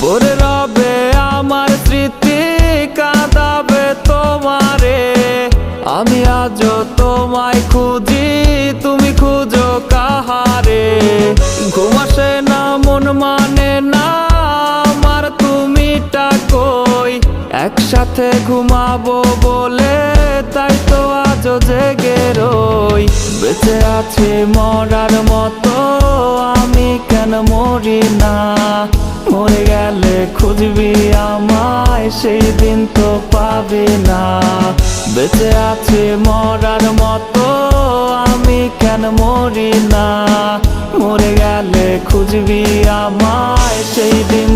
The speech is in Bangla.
পরে রবে আমার স্মৃতি, কাঁদাবে তোমারে। আমি আজও তোমায় খুঁজি, তুমি খুঁজো কাহারে। ঘুম আসে না, মন মানে না আমার, তুমিটা কই? একসাথে ঘুমাবো বলে তাই তো আজও জেগে রই। বেঁচে আছি মরার মতো, আমি কেন মরি না? মরে গেলে খুঁজবি আমায়, সেই দিন তো পাবি না। বেঁচে আছি মরার মতো, আমি কেন মরি না? মরে গেলে খুঁজবি আমায়, সেই দিন